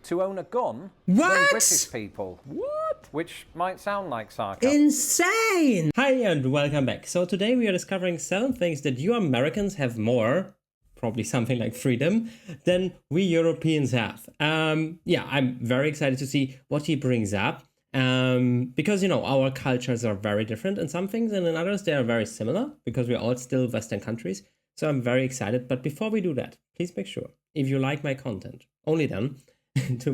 to own a gun What? than British people. What? Which might sound like sarcasm. Insane! Hi and welcome back. So today we are discovering 7 things that you Americans have more, probably something like freedom, than we Europeans have. Yeah, I'm very excited to see what he brings up. Because, you know, our cultures are very different in some things, and in others they are very similar, because we're all still Western countries. So I'm very excited. But before we do that, please make sure, if you like my content, only then, to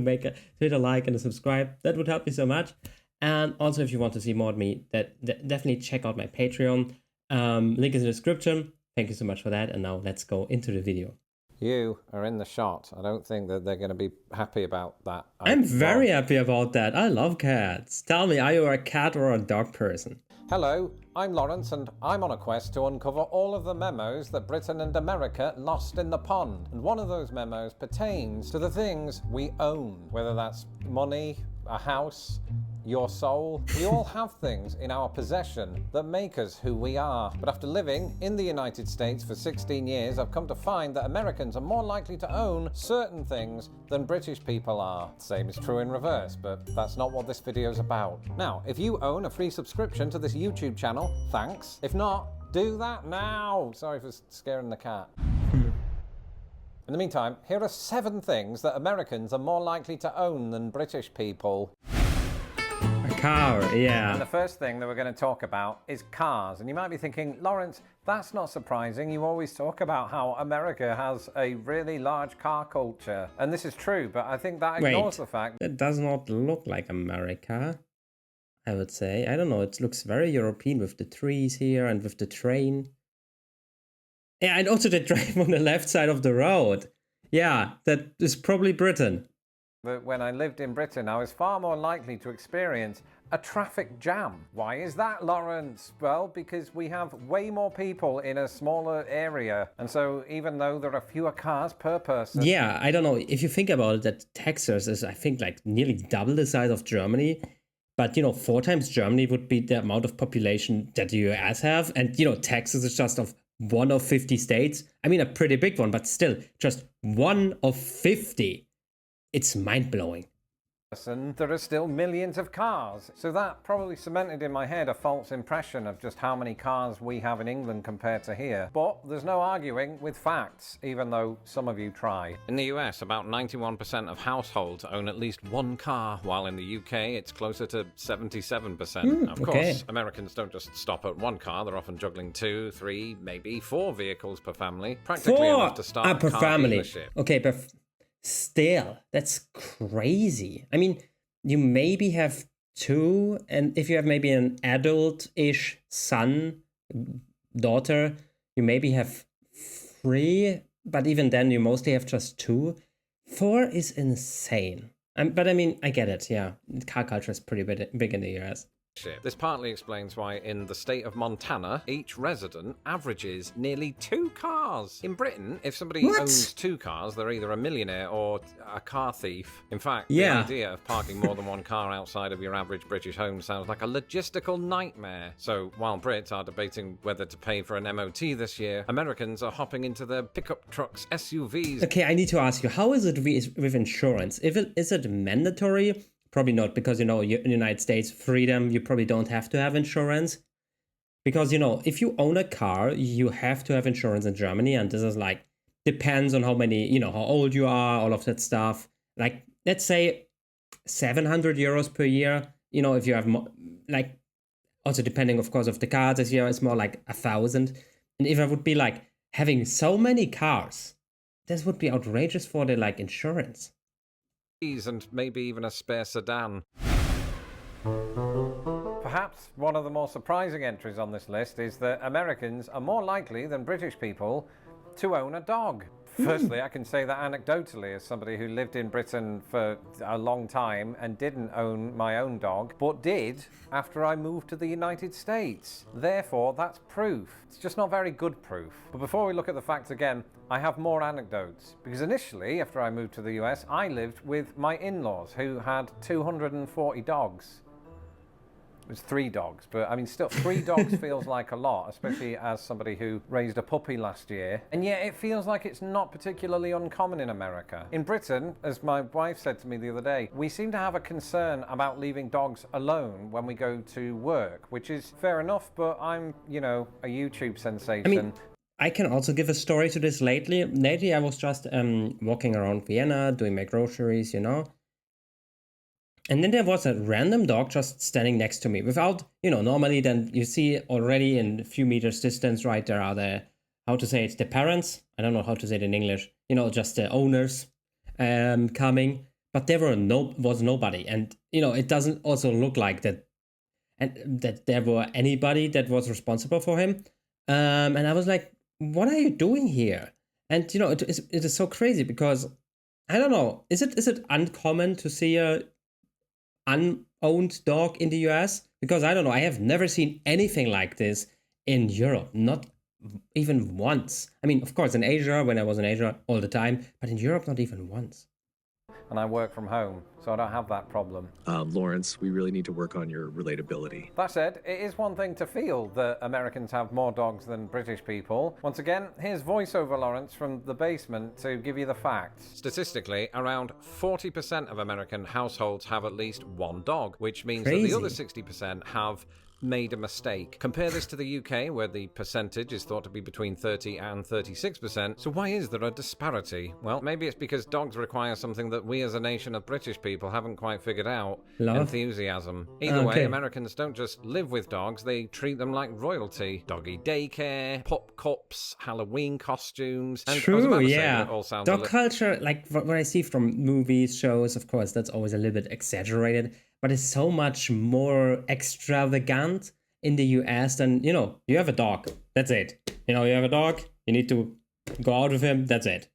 hit a like and a subscribe. That would help me so much. And also, if you want to see more of me, definitely check out my Patreon. Link is in the description. Thank you so much for that. And now let's go into the video. You are in the shot. I don't think that they're going to be happy about that. I'm very happy about that. I love cats. Tell me, are you a cat or a dog person? Hello, I'm Lawrence, and I'm on a quest to uncover all of the memos that Britain and America lost in the pond. And one of those memos pertains to the things we own, whether that's money, a house, your soul. We all have things in our possession that make us who we are. But after living in the United States for 16 years, I've come to find that Americans are more likely to own certain things than British people are. Same is true in reverse, but that's not what this video is about. Now, if you own a free subscription to this YouTube channel, thanks. If not, do that now. Sorry for scaring the cat. In the meantime, here are 7 things that Americans are more likely to own than British people. Car, yeah. And the first thing that we're going to talk about is cars. And you might be thinking, Lawrence, that's not surprising. You always talk about how America has a really large car culture. And this is true, but I think that ignores the fact that does not look like America, I would say. I don't know, it looks very European with the trees here and with the train. Yeah, and also the train on the left side of the road. Yeah, that is probably Britain. But when I lived in Britain, I was far more likely to experience a traffic jam. Why is that, Lawrence? Well, because we have way more people in a smaller area. And so even though there are fewer cars per person... Yeah, I don't know. If you think about it, that Texas is, I think, like nearly double the size of Germany. But, you know, 4 times Germany would be the amount of population that the US have. And, you know, Texas is just of 1 of 50 states. I mean, a pretty big one, but still, just 1 of 50. It's mind-blowing. And there are still millions of cars. So that probably cemented in my head a false impression of just how many cars we have in England compared to here. But there's no arguing with facts, even though some of you try. In the US, about 91% of households own at least 1 car, while in the UK, it's closer to 77%. Of course, Americans don't just stop at 1 car. They're often juggling 2, 3, maybe 4 vehicles per family. Practically enough to start a per car family. dealership. Okay, but still, that's crazy. I mean, you maybe have 2, and if you have maybe an adult-ish son, daughter, you maybe have 3, but even then you mostly have just 2. 4 is insane. But I mean, I get it, yeah. Car culture is pretty big in the US. This partly explains why in the state of Montana, each resident averages nearly 2 cars. In Britain, if somebody owns 2 cars, they're either a millionaire or a car thief. In fact, the idea of parking more than 1 car outside of your average British home sounds like a logistical nightmare. So while Brits are debating whether to pay for an MOT this year, Americans are hopping into their pickup trucks, SUVs. Okay, I need to ask you, how is it with insurance? Is it mandatory? Probably not, because, you know, in the United States, freedom, you probably don't have to have insurance. Because, you know, if you own a car, you have to have insurance in Germany. And this is like, depends on how many, you know, how old you are, all of that stuff. Like, let's say 700 euros per year. You know, if you have, like, also depending, of course, of the car this year, it's more like 1,000. And if I would be like having so many cars, this would be outrageous for the, like, insurance. And maybe even a spare sedan. Perhaps one of the more surprising entries on this list is that Americans are more likely than British people to own a dog. Firstly, I can say that anecdotally, as somebody who lived in Britain for a long time and didn't own my own dog, but did after I moved to the United States. Therefore, that's proof. It's just not very good proof. But before we look at the facts again, I have more anecdotes. Because initially, after I moved to the US, I lived with my in-laws who had 240 dogs. It was 3 dogs, but I mean, still, 3 dogs feels like a lot, especially as somebody who raised a puppy last year. And yet it feels like it's not particularly uncommon in America. In Britain, as my wife said to me the other day, we seem to have a concern about leaving dogs alone when we go to work, which is fair enough, but I'm, you know, a YouTube sensation. I mean, I can also give a story to this lately. Lately, I was just walking around Vienna, doing my groceries, you know. And then there was a random dog just standing next to me without, you know, normally then you see already in a few meters distance, right, there are the, how to say it, the parents. I don't know how to say it in English, you know, just the owners coming. But there was nobody. And, you know, it doesn't also look like that, and that there were anybody that was responsible for him. And I was like, what are you doing here? And, you know, it is so crazy because, I don't know, is it uncommon to see a unowned dog in the US? Because I don't know, I have never seen anything like this in Europe, not even once. I mean, of course, in Asia, when I was in Asia all the time, but in Europe, not even once. And I work from home, so I don't have that problem. Lawrence, we really need to work on your relatability. That said, it is one thing to feel that Americans have more dogs than British people. Once again, here's voiceover Lawrence from the basement to give you the facts. Statistically, around 40% of American households have at least one dog, which means that the other 60% have made a mistake. Compare this to the UK, where the percentage is thought to be between 30 and 36%. So why is there a disparity? Well, maybe it's because dogs require something that we as a nation of British people haven't quite figured out. Love? Enthusiasm. Either way, Americans don't just live with dogs, they treat them like royalty. Doggy daycare, pup cups, Halloween costumes. And true, yeah. Dog culture, like what I see from movies, shows, of course, that's always a little bit exaggerated. But it's so much more extravagant in the US than, you know, you have a dog. That's it. You know, you have a dog, you need to go out with him. That's it.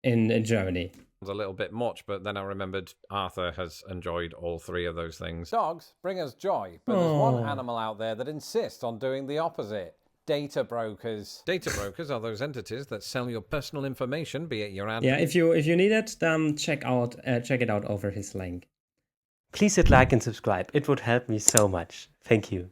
In Germany. A little bit much, but then I remembered Arthur has enjoyed all 3 of those things. Dogs bring us joy, but there's one animal out there that insists on doing the opposite. Data brokers. Data brokers are those entities that sell your personal information, be it your ad. Yeah, if you need it, check it out over his link. Please hit like and subscribe. It would help me so much. Thank you.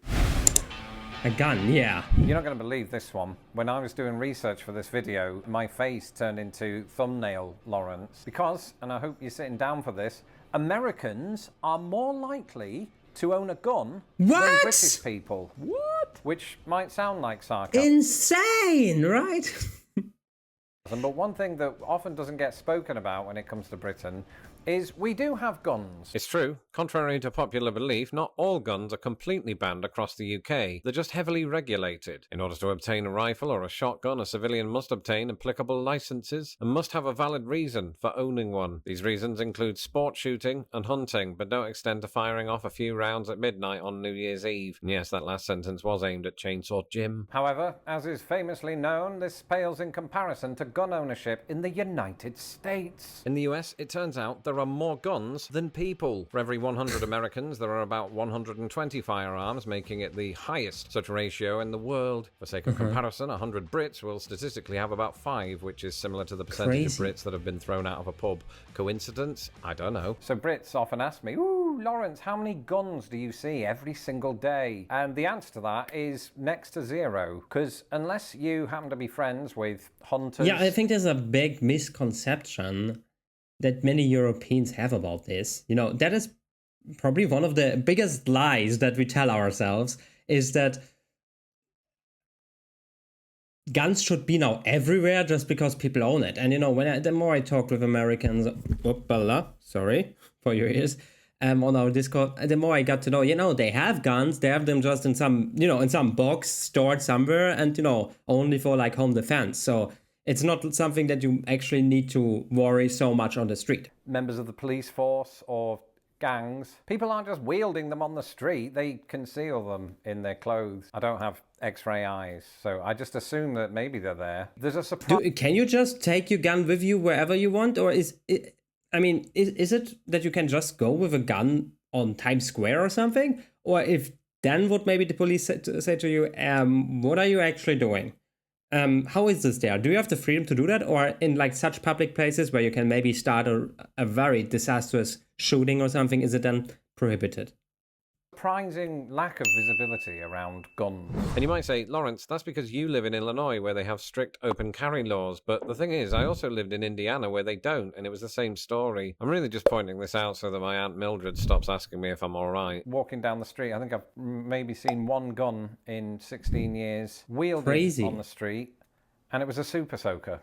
A gun, yeah. You're not going to believe this one. When I was doing research for this video, my face turned into thumbnail Lawrence. Because, and I hope you're sitting down for this, Americans are more likely to own a gun than British people. What? Which might sound like sarcasm. Insane, right? But one thing that often doesn't get spoken about when it comes to Britain is we do have guns. It's true. Contrary to popular belief, not all guns are completely banned across the UK. They're just heavily regulated. In order to obtain a rifle or a shotgun, a civilian must obtain applicable licenses and must have a valid reason for owning one. These reasons include sport shooting and hunting, but don't extend to firing off a few rounds at midnight on New Year's Eve. And yes, that last sentence was aimed at Chainsaw Jim. However, as is famously known, this pales in comparison to gun ownership in the United States. In the US, it turns out there are more guns than people. For every 100 Americans, there are about 120 firearms, making it the highest such ratio in the world. For sake of comparison, 100 Brits will statistically have about 5, which is similar to the percentage of Brits that have been thrown out of a pub. Coincidence? I don't know. So Brits often ask me, ooh, Lawrence, how many guns do you see every single day? And the answer to that is next to 0. Because unless you happen to be friends with hunters... Yeah, I think there's a big misconception that many Europeans have about this. You know, that is probably one of the biggest lies that we tell ourselves, is that guns should be now everywhere just because people own it. And, you know, the more I talk with Americans, sorry for your ears, on our Discord, the more I got to know, you know, they have guns, they have them just in some, you know, in some box stored somewhere, and, you know, only for like home defense. So it's not something that you actually need to worry so much on the street. Members of the police force or gangs, people aren't just wielding them on the street, they conceal them in their clothes. I don't have X-ray eyes, so I just assume that maybe they're there. There's a surprise. Can you just take your gun with you wherever you want? Or is it that you can just go with a gun on Times Square or something? Or if then would maybe the police say to you, what are you actually doing? How is this there? Do you have the freedom to do that? Or in like such public places where you can maybe start a very disastrous shooting or something, is it then prohibited? surprising lack of visibility around guns. And you might say, Lawrence, that's because you live in Illinois where they have strict open carry laws. But the thing is, I also lived in Indiana where they don't, and it was the same story. I'm really just pointing this out so that my Aunt Mildred stops asking me if I'm all right. Walking down the street, I think I've maybe seen one gun in 16 years wielded on the street, and it was a super soaker.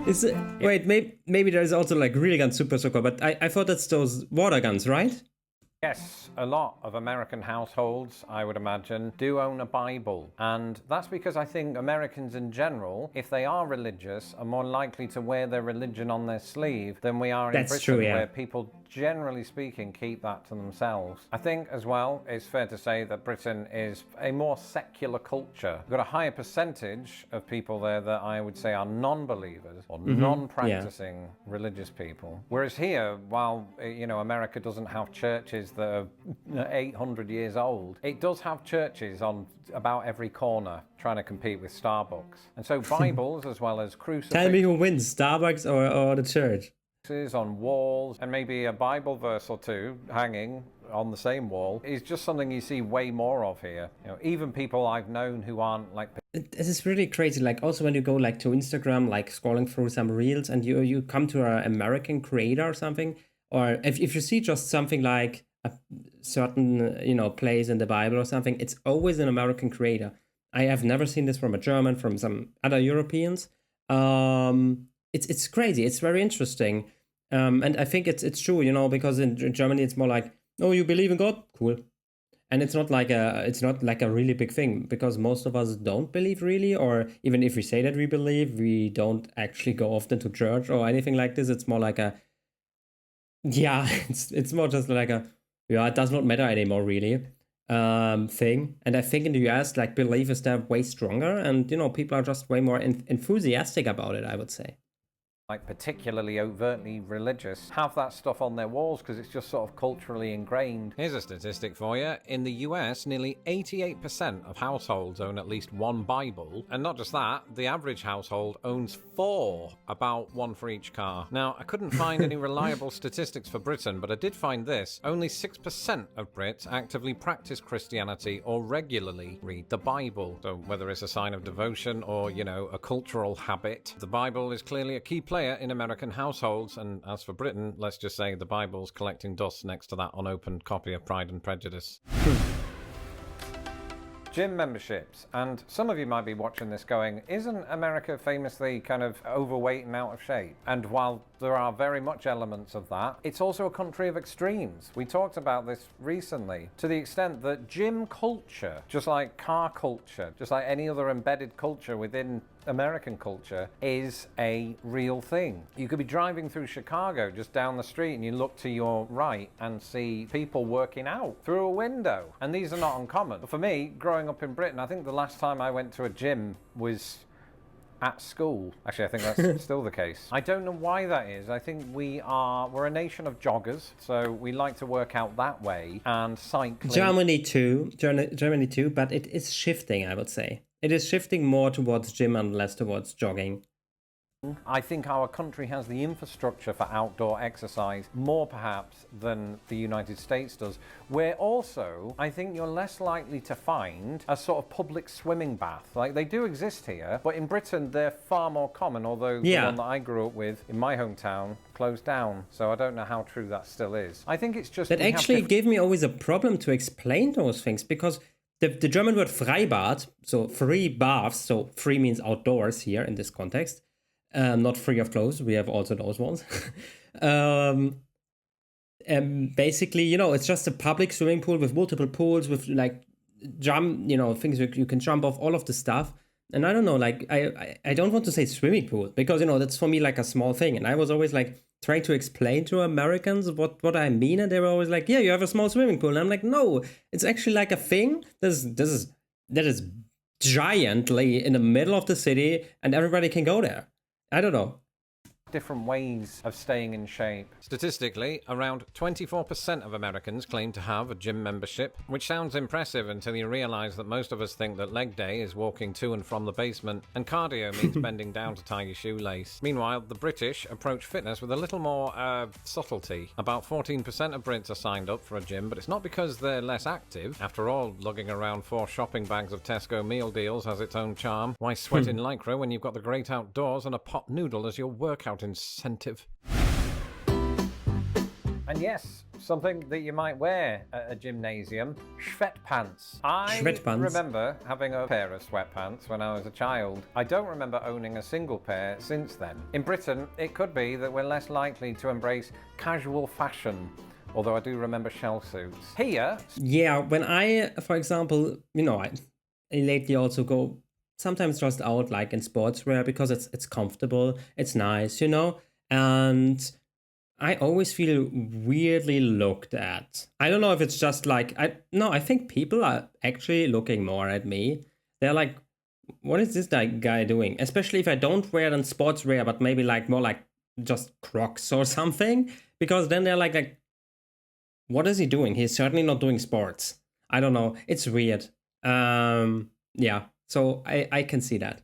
Is it, wait, maybe there's also like real gun super soaker, but I thought that's those water guns, right? Yes, a lot of American households, I would imagine, do own a Bible. And that's because I think Americans in general, if they are religious, are more likely to wear their religion on their sleeve than we are in Britain, where people, generally speaking, keep that to themselves. I think, as well, it's fair to say that Britain is a more secular culture. We've got a higher percentage of people there that I would say are non-believers or non-practicing religious people. Whereas here, while, America doesn't have churches that are 800 years old, it does have churches on about every corner trying to compete with Starbucks. And so Bibles as well as crucifixes. Tell me who wins, Starbucks or the church? On walls, and maybe a Bible verse or two hanging on the same wall is just something you see way more of here. Even people I've known who aren't like... This is really crazy. Like also when you go like to Instagram, like scrolling through some reels and you come to an American creator or something, or if you see just something like a certain, place in the Bible or something, it's always an American creator. I have never seen this from a German, from some other Europeans. It's crazy. It's very interesting. And I think it's true, because in Germany it's more like, oh, you believe in God? Cool. And it's not like a really big thing, because most of us don't believe really, or even if we say that we believe, we don't actually go often to church or anything like this. It's more like it's more just like it does not matter anymore really thing. And I think in the US, like, belief is there way stronger, and people are just way more enthusiastic about it, I would say. Like particularly overtly religious, have that stuff on their walls because it's just sort of culturally ingrained. Here's a statistic for you. In the US, nearly 88% of households own at least one Bible. And not just that, the average household owns 4, about 1 for each car. Now, I couldn't find any reliable statistics for Britain, but I did find this. Only 6% of Brits actively practice Christianity or regularly read the Bible. So whether it's a sign of devotion or, a cultural habit, the Bible is clearly a key player in American households. And as for Britain, let's just say the Bible's collecting dust next to that unopened copy of Pride and Prejudice. Gym memberships, and some of you might be watching this going, isn't America famously kind of overweight and out of shape? And while there are very much elements of that, it's also a country of extremes. We talked about this recently, to the extent that gym culture, just like car culture, just like any other embedded culture within American culture, is a real thing. You could be driving through Chicago just down the street and you look to your right and see people working out through a window. And these are not uncommon. But for me, growing up in Britain, I think the last time I went to a gym was at school. Actually, I think that's still the case. I don't know why that is. I think we're a nation of joggers, so we like to work out that way, and cycling. Germany too, but it is shifting, I would say. It is shifting more towards gym and less towards jogging. I think our country has the infrastructure for outdoor exercise more perhaps than the United States does, where also I think you're less likely to find a sort of public swimming bath. Like, they do exist here, but in Britain they're far more common, although the one that I grew up with in my hometown closed down, so I don't know how true that still is. I think it's just... That actually gave me always a problem to explain those things, because the German word Freibad, so free baths, so free means outdoors here in this context, not free of clothes, we have also those ones. Basically, it's just a public swimming pool with multiple pools, with like things you can jump off, all of the stuff. And I don't know, like, I don't want to say swimming pool, because, that's for me like a small thing. And I was always like trying to explain to Americans what I mean. And they were always like, yeah, you have a small swimming pool. And I'm like, no, it's actually like a thing that is giantly in the middle of the city and everybody can go there. I don't know. different ways of staying in shape. Statistically, around 24% of Americans claim to have a gym membership, which sounds impressive until you realise that most of us think that leg day is walking to and from the basement, and cardio means bending down to tie your shoelace. Meanwhile, the British approach fitness with a little more subtlety. About 14% of Brits are signed up for a gym, but it's not because they're less active. After all, lugging around 4 shopping bags of Tesco meal deals has its own charm. Why sweat in lycra when you've got the great outdoors and a pot noodle as your workout incentive? And yes, something that you might wear at a gymnasium, Sweatpants. I remember having a pair of sweatpants when I was a child. I don't remember owning a single pair since then. In Britain, it could be that we're less likely to embrace casual fashion, although I do remember shell suits. Here... Yeah, when I, for example, I lately also go sometimes just out like in sportswear because it's comfortable, it's nice, and I always feel weirdly looked at. I don't know if it's just like, I think people are actually looking more at me. They're like, what is this guy doing? Especially if I don't wear then sportswear, but maybe like more like just Crocs or something, because then they're like, what is he doing? He's certainly not doing sports. I don't know. It's weird. Yeah. So I can see that.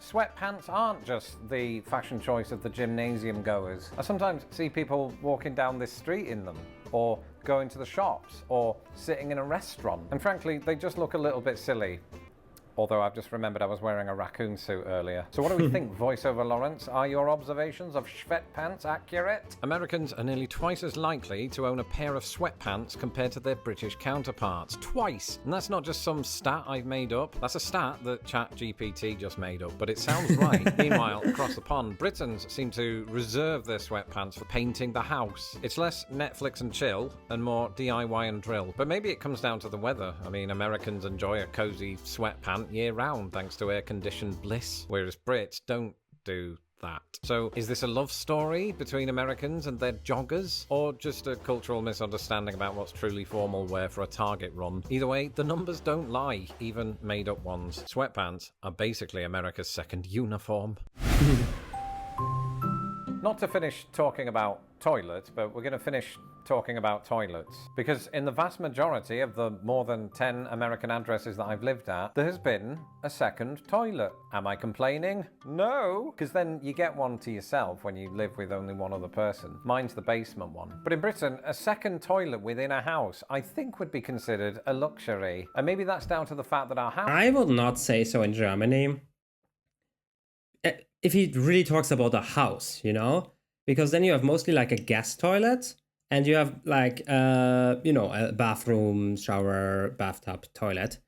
Sweatpants aren't just the fashion choice of the gymnasium goers. I sometimes see people walking down this street in them, or going to the shops, or sitting in a restaurant. And frankly, they just look a little bit silly. Although I've just remembered I was wearing a raccoon suit earlier. So what do we think, voiceover Lawrence? Are your observations of sweatpants accurate? Americans are nearly twice as likely to own a pair of sweatpants compared to their British counterparts. Twice! And that's not just some stat I've made up. That's a stat that ChatGPT just made up, but it sounds right. Meanwhile, across the pond, Britons seem to reserve their sweatpants for painting the house. It's less Netflix and chill, and more DIY and drill. But maybe it comes down to the weather. I mean, Americans enjoy a cozy sweatpant year-round thanks to air-conditioned bliss, whereas Brits don't do that. So is this a love story between Americans and their joggers, or just a cultural misunderstanding about what's truly formal wear for a Target run? Either way, the numbers don't lie, even made-up ones. Sweatpants are basically America's second uniform. Not to finish talking about toilets, but we're going to finish talking about toilets. Because in the vast majority of the more than 10 American addresses that I've lived at, there has been a second toilet. Am I complaining? No, because then you get one to yourself when you live with only one other person. Mine's the basement one. But in Britain, a second toilet within a house, I think would be considered a luxury. And maybe that's down to the fact that our house... I would not say so in Germany. If he really talks about a house, because then you have mostly like a guest toilet, and you have like, a bathroom, shower, bathtub, toilet.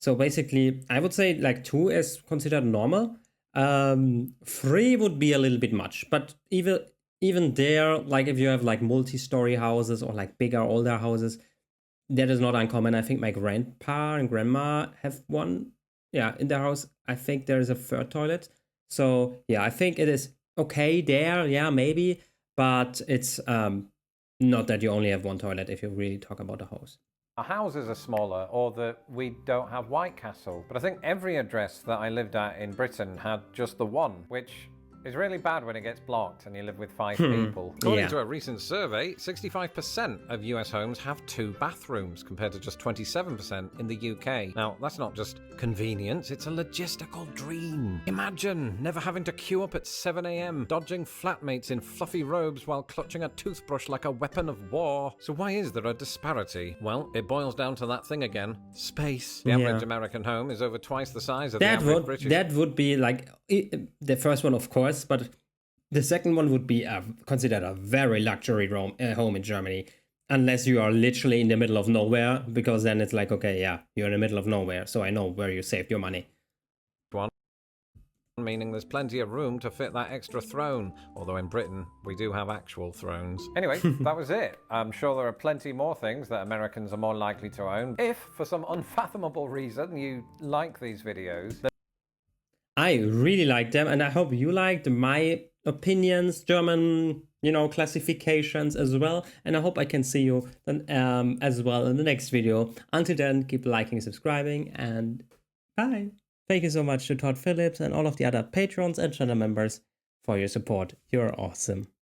So basically, I would say like 2 is considered normal. 3 would be a little bit much, but even there, like if you have like multi-story houses or like bigger, older houses, that is not uncommon. I think my grandpa and grandma have one. Yeah, in their house, I think there is a 3rd toilet. So yeah, I think it is okay there, yeah, maybe, but it's not that you only have one toilet if you really talk about a house. Our houses are smaller, or that we don't have White Castle. But I think every address that I lived at in Britain had just the one, which is really bad when it gets blocked and you live with 5 people. According to a recent survey, 65% of US homes have 2 bathrooms, compared to just 27% in the UK. Now, that's not just convenience, it's a logistical dream. Imagine never having to queue up at 7 a.m, dodging flatmates in fluffy robes while clutching a toothbrush like a weapon of war. So why is there a disparity? Well, it boils down to that thing again, space. The average American home is over twice the size of the average British. That would be like the first one, of course, but the second one would be considered a very luxury home in Germany, unless you are literally in the middle of nowhere, because then it's like, okay, yeah, you're in the middle of nowhere, so I know where you saved your money. Meaning there's plenty of room to fit that extra throne, although in Britain we do have actual thrones. Anyway, that was it. I'm sure there are plenty more things that Americans are more likely to own. If, for some unfathomable reason, you like these videos... I really like them, and I hope you liked my opinions, German, classifications as well. And I hope I can see you then as well in the next video. Until then, keep liking, subscribing, and bye. Thank you so much to Todd Phillips and all of the other patrons and channel members for your support. You're awesome.